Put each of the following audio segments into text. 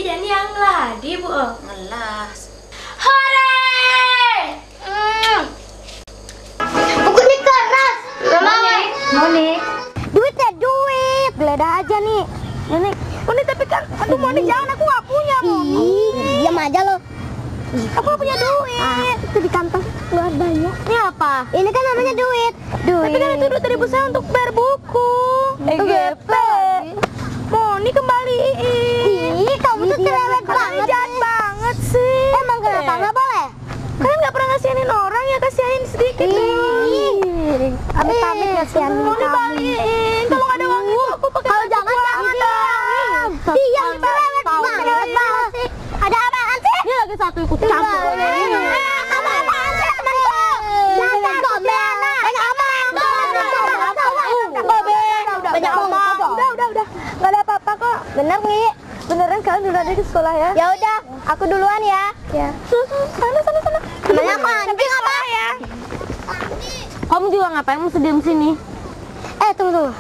jadi yang ladi bu. Ngelas. Hore! Buku ini keras. Monik. Duit ya duit. Geledah aja nih. Monik tapi kan, aduh Monik jangan, aku nggak punya Monik. Diam aja lo. Aku nggak punya duit. Itu di kantong keluar banyak. Ini apa? Ini kan namanya duit. Tapi kan itu duit dari saya untuk bayar buku. EGP. Monik kembaliin. Ih, kamu tuh cerewet banget. Jahat banget sih. Emang kenapa nggak boleh? Kalian nggak pernah ngasihin orang ya, kasihin sedikit dong. Amit-amit ngasihanin Mau dibalikin. Kalau nggak ada uang itu aku pakai. Kalau jangan dong. Diam, cerewet banget sih. Ada apaan sih? Ini lagi satu ikut campur. Apaan sih temanku? Jangan gombel. Banyak omong. Banyak omong. Udah. Nggak ada apa-apa kok. Bener nih. Beneran kalian dulu ada di sekolah ya? Ya udah, aku duluan ya. Ya. Sana. Namanya apa? Anjing apa? Ya. Kamu juga ngapain mesti diem sini? Tunggu.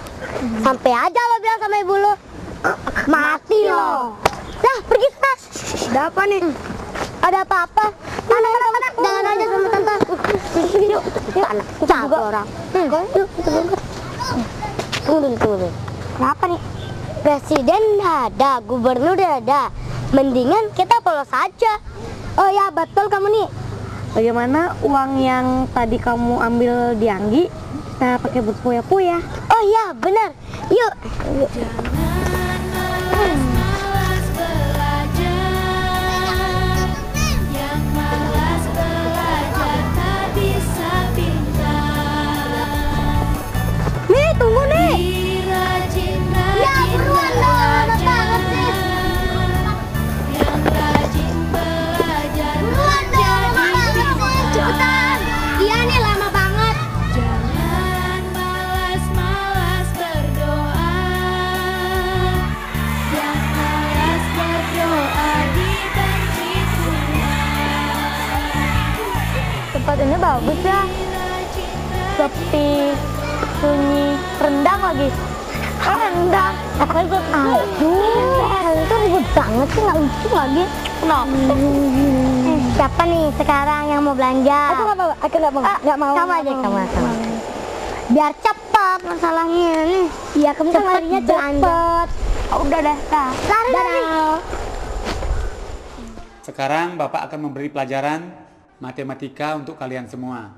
Sampai aja lo bilang sama ibu lo. Mati lo. Dah, pergi sana. Ada apa nih? Ada apa-apa? Mana? Jangan aja sama tante. Yuk. Capek orang. Yuk, Tunggu dulu. Kenapa nih? Presiden udah ada, gubernur udah ada. Mendingan kita polos saja. Oh ya, betul kamu nih. Bagaimana uang yang tadi kamu ambil di Anggi kita pakai buat puya-puya? Oh iya, benar. Yuk. Nih, tunggu nih. Ya, buruan dong. Lama banget sih. Buruan dong, lama banget sih. Cepetan. Iya nih, lama banget. Jangan malas-malas berdoa. Yang malas berdoa dibenci Tuhan. Tempat ini bagus ya. Sepi, sunyi, rendang lagi. Rendang. Aduh, itu ribut banget sih, nggak lucu lagi. Kenapa? Siapa nih sekarang yang mau belanja? Aku nggak mau. Nggak mau. Kamu aja, kamu. Biar cepat masalahnya nih. Iya, kamu kan larinya cepet. Udah dah. Lari. Sekarang Bapak akan memberi pelajaran matematika untuk kalian semua.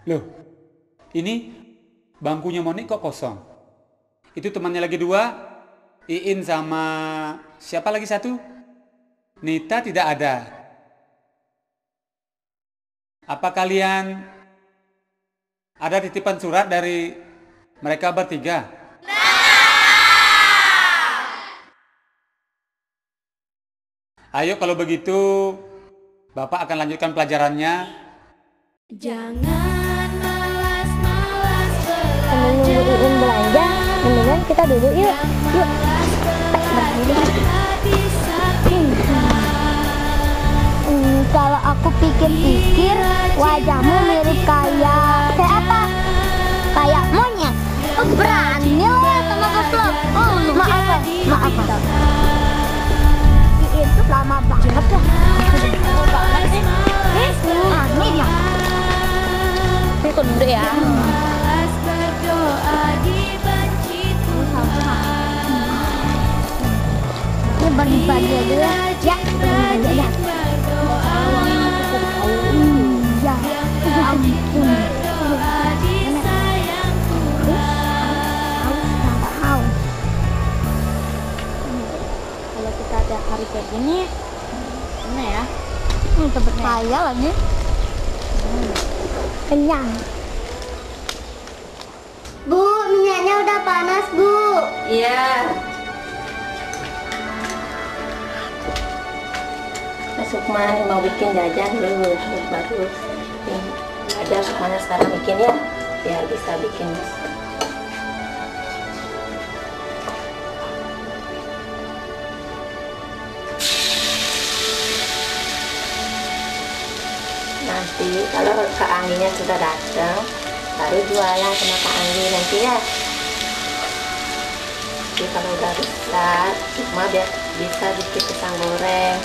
Loh, ini bangkunya Monik kok kosong? Itu temannya lagi dua, Iin sama siapa lagi satu? Nita tidak ada. Apa kalian ada titipan surat dari mereka bertiga? Ayo kalau begitu, Bapak akan lanjutkan pelajarannya. Jangan malas-malas Sambil nunggu Iin belanja, mendingan kita duduk yuk. Yuk. Kalau aku pikir-pikir, wajahmu mirip kayak apa? Kayak monyet. Berani lo sama bos lo. Maaf. Iin tuh lama banget ya. Aneh ya. Ini dulu ya. malas berdoa dibenci Tuhan. Ini bagi-bagi aja ya. Ya, bagi aja. Iya. Ampun. Berdoa disayang Tuhan. Kalau kita ada hari kayak gini, gimana ya? Cepet kaya lagi. Kenyang. Bu, minyaknya udah panas, Bu. Iya. Sukma mau bikin jajan dulu, baru ada Sukmanya sekarang bikin ya, biar bisa bikin. Nanti kalau Kak Angginya sudah datang, baru jualan sama Kak Anggi nanti ya. Jadi kalau udah besar, Sukma biar bisa bikin pisang goreng.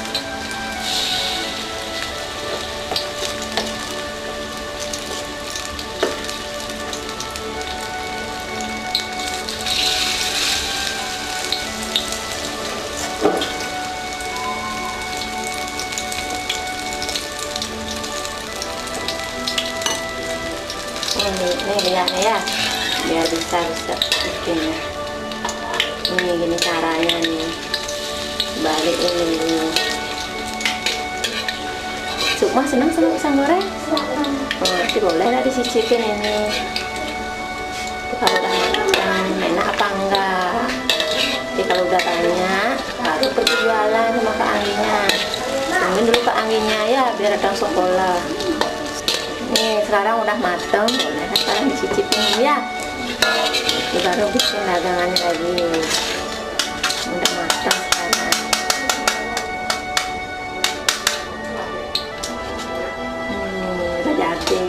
Ini lihatnya ya, biar bisa bikinnya. Ini gini caranya nih, balik ini dulu. Sukma senang pisang goreng? Oh, nanti boleh lah dicicipin ini. Kalau udah matang, enak apa enggak? Jadi kalau udah banyak, baru pergi jualan sama Kak Angginya. Tungguin dulu Kak Angginya ya, biar datang sekolah. Nih sekarang udah mateng, boleh sekarang dicicipin dulu ya. Ini baru bikin dagangannya lagi. Udah matang sekarang. Udah jadi.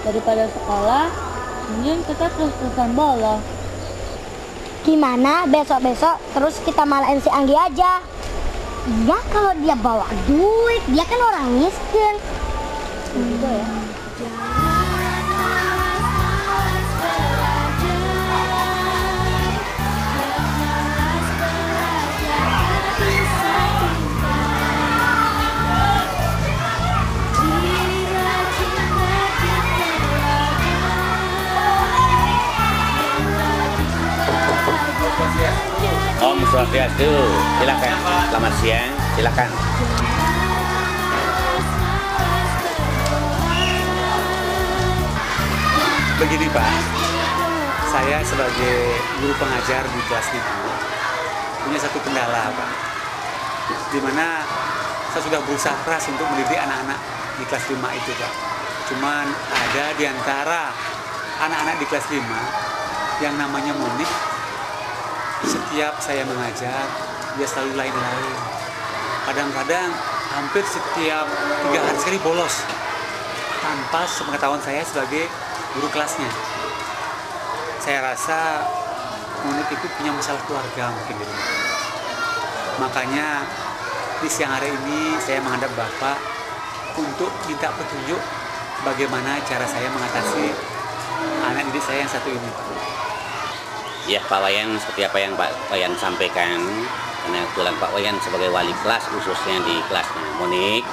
Daripada sekolah, mungkin kita terus-terusan bolos. Gimana besok-besok terus kita malain si Anggi aja? Iya, kalau dia bawa duit, dia kan orang miskin. Gitu ya. Om Swastiastu, silakan. Selamat siang, silakan. Begini Pak, saya sebagai guru pengajar di kelas 5 punya satu kendala Pak, di mana saya sudah berusaha keras untuk mendidik anak-anak di kelas 5 itu Pak. Cuman ada di antara anak-anak di kelas 5 yang namanya Monik. Setiap saya mengajar, dia selalu lain-lain. Kadang-kadang hampir setiap 3 hari sekali bolos, tanpa sepengetahuan saya sebagai guru kelasnya. Saya rasa Monik itu punya masalah keluarga mungkin di rumah. Makanya di siang hari ini saya menghadap Bapak untuk minta petunjuk bagaimana cara saya mengatasi anak didik saya yang satu ini, Pak. Ya, Pak Wayan, seperti apa yang Pak Wayan sampaikan, karena kebetulan Pak Wayan sebagai wali kelas khususnya di kelasnya Monik.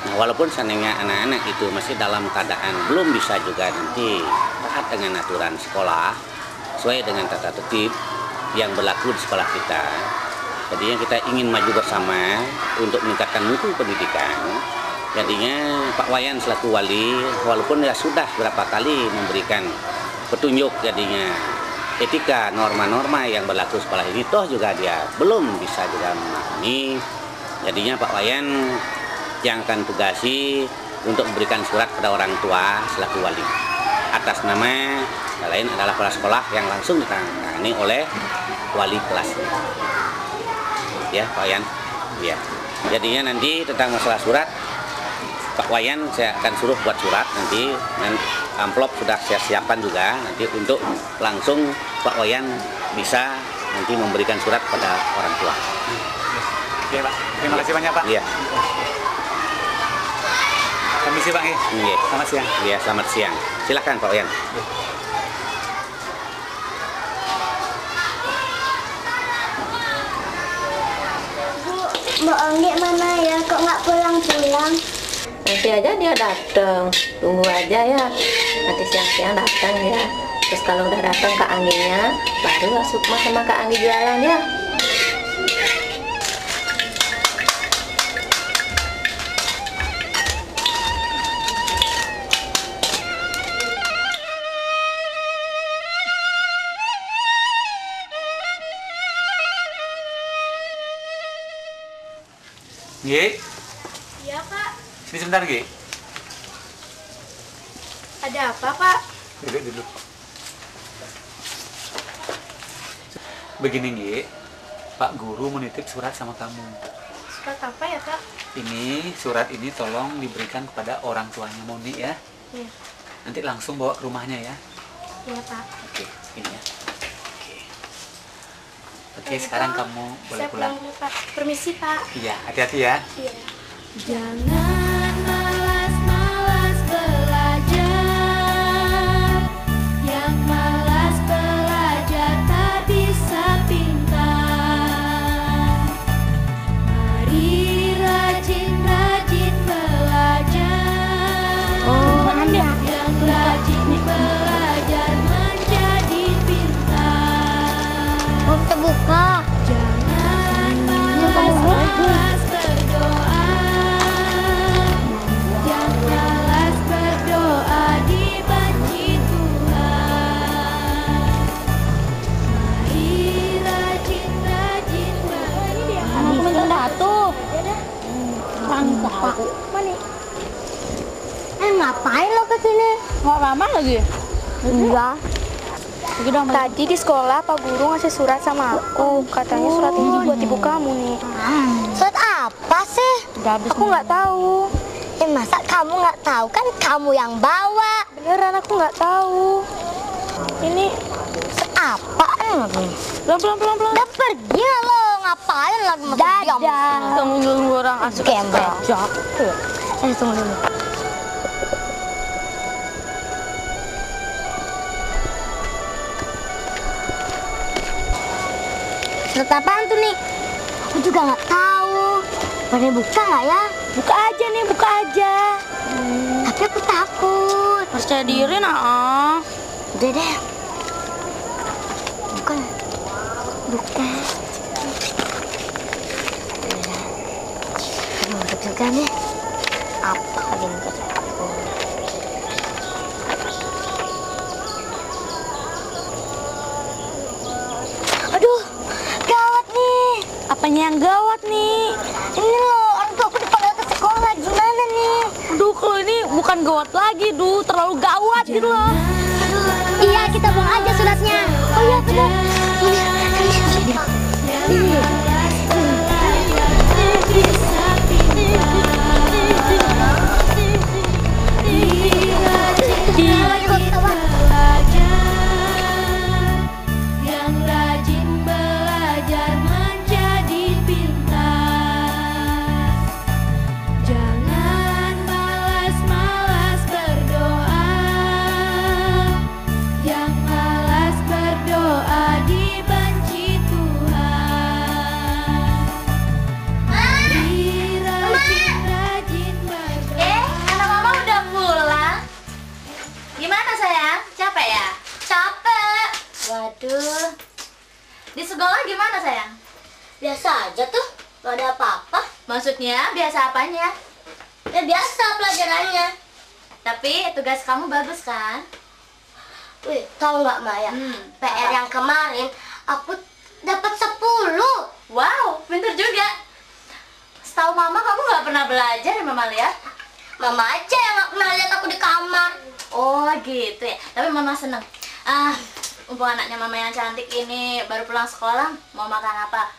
Nah, walaupun seandainya anak-anak itu masih dalam keadaan belum bisa juga nanti taat dengan aturan sekolah sesuai dengan tata tertib yang berlaku di sekolah kita. Jadinya kita ingin maju bersama untuk meningkatkan mutu pendidikan. Jadinya Pak Wayan selaku wali, walaupun ya sudah berapa kali memberikan petunjuk jadinya etika, norma-norma yang berlaku sekolah ini, toh juga dia belum bisa juga memahami. Jadinya Pak Wayan yang akan tugasi untuk memberikan surat pada orang tua selaku wali atas nama lain adalah kepala sekolah yang langsung ditangani oleh wali kelasnya. Ya, Pak Wayan. Ya. Jadinya nanti tentang masalah surat, Pak Wayan saya akan suruh buat surat nanti, dan amplop sudah saya siapkan juga nanti untuk langsung Pak Wayan bisa nanti memberikan surat pada orang tua. Oke Pak, terima kasih banyak Pak. Iya. Permisi Pak. Iya. Selamat siang. Iya, selamat siang. Silakan Pak Wayan. Mbak Anggi mana ya? Kok nggak pulang-pulang? Nanti aja dia datang, tunggu aja ya. Nanti siang-siang datang ya. Terus kalau udah datang Kak Angginya, baru Sukma sama Kak Anggi jualan ya. Gi, Iya Pak, sini sebentar Gi. ada apa Pak? Duduk dulu. Begini Gi, Pak Guru menitip surat sama kamu. Surat apa ya Pak? Ini surat ini tolong diberikan kepada orang tuanya Moni ya. Iya. Nanti langsung bawa ke rumahnya ya. Iya Pak. Oke, ini ya. Oke, sekarang kamu boleh pulang. Pak. Permisi, Pak. Iya, hati-hati ya. Jangan malas-malas belajar. Yang malas belajar tak bisa pintar. Mari rajin-rajin belajar. Yang rajin belajar menjadi pintar. Oh, terbuka. Jangan malas-malas berdoa. Jangan malas berdoa dibenci Tuhan. Mari rajin-rajin berdoa. Aku minta datu. Mana? Ngapain lo kesini? Mau lama lagi? Iya. Tadi di sekolah Pak Guru ngasih surat sama aku. Katanya surat ini buat ibu kamu nih. Surat apa sih? Aku nggak tahu. Masa kamu nggak tahu? Kan kamu yang bawa. Beneran aku nggak tahu. Ini Apaan? pelan. Udah pergi lah lo. Ngapain lagi masih diam? Tunggu orang asik Gembel. aja. Tunggu dulu. Surat apaan tuh nih? Aku juga nggak tahu. Boleh buka nggak ya? Buka aja nih, buka aja. Tapi aku takut. Percaya diri nah. Udah deh. Buka. Buka. Kamu deg-degan nih. Apa lagi nih kata aku? Aduh, gawat nih. Apanya yang gawat nih? Ini loh, orang tua aku dipanggil ke sekolah. Gimana nih? Aduh, kalau ini bukan gawat lagi, terlalu gawat gitu loh. Iya, kita buang aja suratnya. Oh iya, benar. Ini. Yang rajin belajar menjadi pintar. Jangan malas-malas berdoa. Yang malas berdoa dibenci Tuhan. Mari rajin-rajin berdoa. Anak mama udah pulang. Gimana sayang? Capek ya? Capek. Waduh. Di sekolah gimana sayang? Biasa aja tuh. Gak ada apa-apa. Maksudnya biasa apanya? Ya biasa pelajarannya. Tapi tugas kamu bagus kan? Wih, tahu nggak Maya? PR yang kemarin aku dapat 10. Wow, pintar juga. Setahu mama kamu nggak pernah belajar ya mama lihat? Mama aja yang nggak pernah lihat aku di kamar. Oh gitu ya. Tapi mama seneng. Mumpung anaknya mama yang cantik ini baru pulang sekolah, mau makan apa?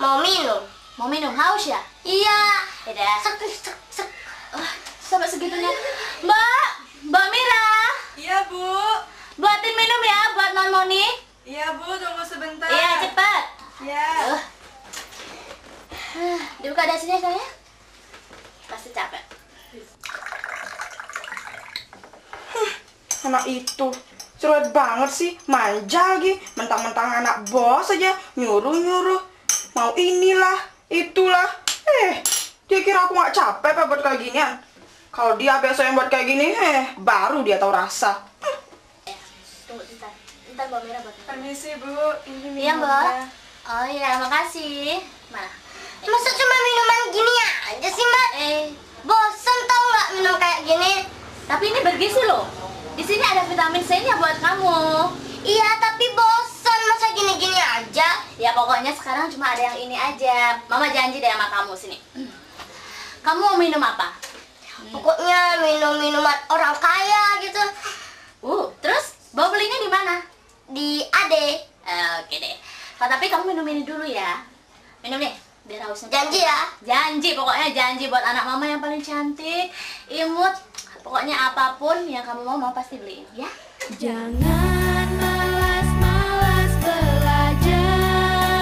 Mau minum? Mau minum haus ya? Iya. Yaudah. Sek. Sampai segitunya. Mbak Mira. Iya, Bu. Buatin minum ya buat Non Moni. Iya, Bu. Tunggu sebentar. Iya, cepat. Iya. Dibuka dasinya sayang. Pasti capek. Anak itu cerewet banget sih, manja lagi. Mentang-mentang anak bos aja nyuruh-nyuruh. Mau inilah, itulah. Dia kira aku nggak capek apa buat kayak ginian. Kalau dia besok yang buat kayak gini, baru dia tahu rasa. Tunggu bentar. Bentar Mbak Mira buat. Permisi, Bu. Ini Iya, Mbak. Oh iya, makasih. Mana? Masa cuma minuman gini aja sih, Mbak? Bosen tau nggak minum kayak gini? Tapi ini bergizi loh. Di sini ada vitamin C-nya buat kamu. Iya, tapi bosen masa gini-gini aja. Ya pokoknya sekarang cuma ada yang ini aja. Mama janji deh sama kamu sini. Kamu mau minum apa? Pokoknya minum-minuman orang kaya gitu. Terus bawa belinya di mana? Di Ade. Oke deh. Tapi kamu minum ini dulu ya. Minum nih, biar hausnya. Janji ya? Janji, pokoknya janji buat anak mama yang paling cantik, imut. Pokoknya apapun yang kamu mau pasti beliin, ya. Jangan malas-malas belajar.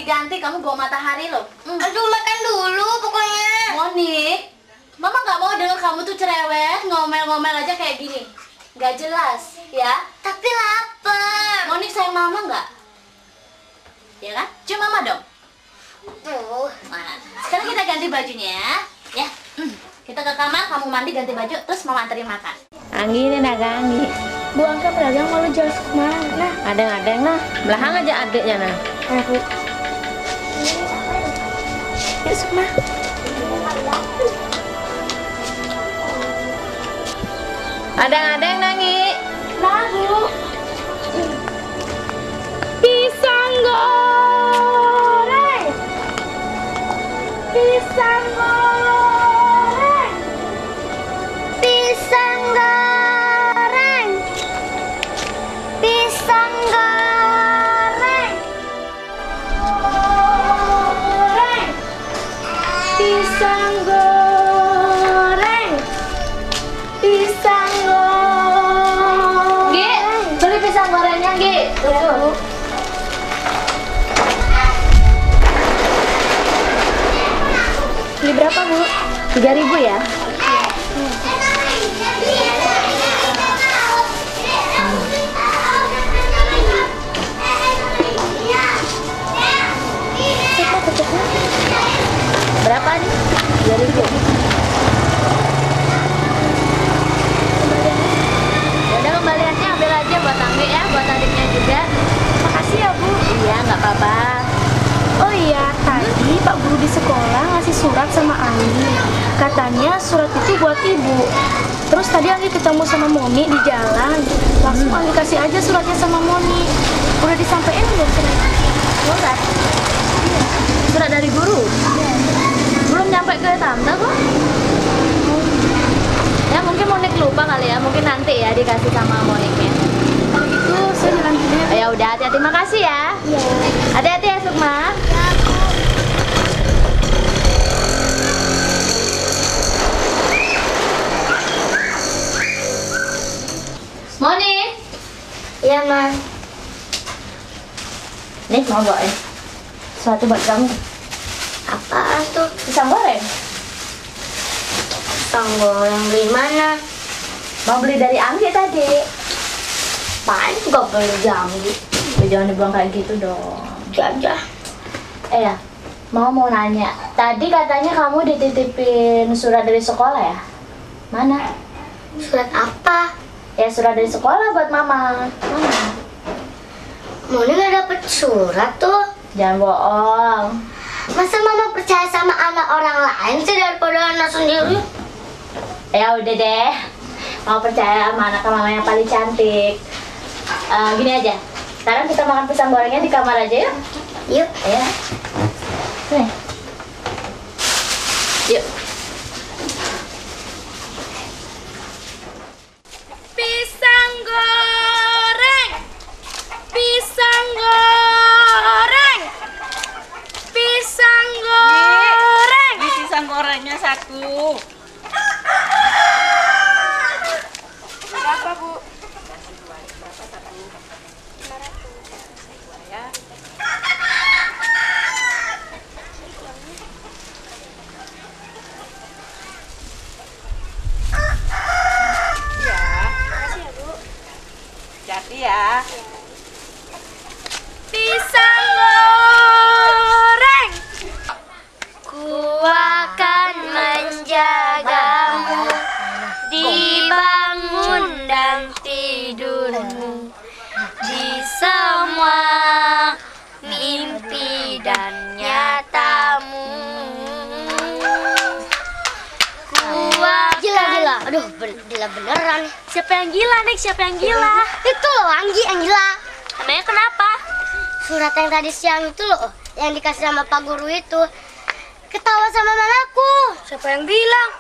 ganti-ganti kamu bawa matahari loh. Aduh, makan dulu pokoknya. Monik, Mama nggak mau denger kamu tuh cerewet, ngomel-ngomel aja kayak gini. Nggak jelas, ya? Tapi lapar. Monik sayang Mama nggak? Ya kan? Cium Mama dong. Tuh. Nah, sekarang kita ganti bajunya, ya. Kita ke kamar, kamu mandi ganti baju, terus Mama anterin makan. Anggi ini dagangi. Bu Angka pedagang malu jual kemana? Adeng-adeng lah, belakang aja adiknya nah. Bu. Yuk Sukma. Adeng-adeng nangi. Nah, Bu. Pisang goreng. Pisang goreng. Pisang goreng. Pisang goreng. Goreng. Pisang goreng. Pisang goreng. Gi, beli pisang gorengnya, Gi. Tunggu. Ini berapa, Bu? 3.000 ya. Berapa nih? 3.000. Udah kembaliannya ambil aja buat Anggi ya, buat adiknya juga. Makasih ya, Bu. Iya, nggak apa-apa. Oh iya, tadi Pak Guru di sekolah ngasih surat sama Anggi. Katanya surat itu buat Ibu. Terus tadi Anggi ketemu sama Moni di jalan. Langsung Anggi kasih aja suratnya sama Moni. Udah disampaikan belum suratnya? Surat? Surat dari guru? Belum nyampe ke tante kok. Ya mungkin Monik lupa kali ya, mungkin nanti ya dikasih sama Moniknya. Kalau gitu saya jalan dulu ya. Ya udah, hati-hati, makasih ya. Iya. Hati-hati ya Sukma. Monik. Iya, Mas. Nih mau bawain sesuatu buat kamu. Apaan tuh? Pisang goreng. Pisang goreng beli mana? Mau beli dari Anggi tadi. Paling juga beli Anggi. Jangan dibuang kayak gitu dong. Jajah. Ya, mau nanya. Tadi katanya kamu dititipin surat dari sekolah ya? Mana? Surat apa? Ya surat dari sekolah buat Mama. Mana? Moni nggak dapet surat tuh. Jangan bohong. Masa Mama percaya sama anak orang lain sih daripada anak sendiri? Ya udah deh. Mau percaya sama anak Mama yang paling cantik. Gini aja. Sekarang kita makan pisang gorengnya di kamar aja yuk. Yuk. Ya. Nih. Yuk. Pisang goreng. Pisang goreng. Pisang goreng. Ini pisang gorengnya satu. Berapa, Bu? Hati ya. Pisang goreng. Ku akan menjagamu di bangun dan tidurmu, di semua mimpi dan nyatamu. Gila. Aduh, gila beneran. Siapa yang gila, Nek? Siapa yang gila? Itu loh, Anggi yang gila. Emangnya kenapa? Surat yang tadi siang itu loh, yang dikasih sama Pak Guru itu, ketawa sama mamaku. Siapa yang bilang?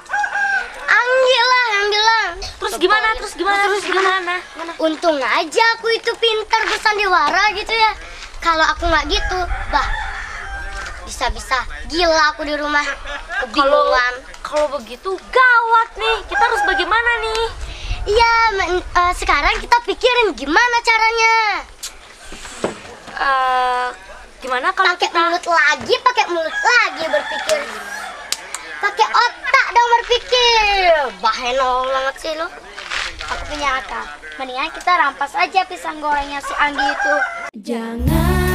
Anggi lah yang bilang. Terus gimana? Terus gimana? Untung aja aku itu pintar bersandiwara gitu ya. Kalau aku nggak gitu, bah, bisa-bisa gila aku di rumah. Kebingungan. Kalau begitu gawat nih. Kita harus bagaimana nih? Iya, sekarang kita pikirin gimana caranya. Gimana? gimana kalau pakai mulut lagi berpikir. Pakai otak dong berpikir. Baheno banget sih lo. Aku punya akal. Mendingan kita rampas aja pisang gorengnya si Anggi itu. Jangan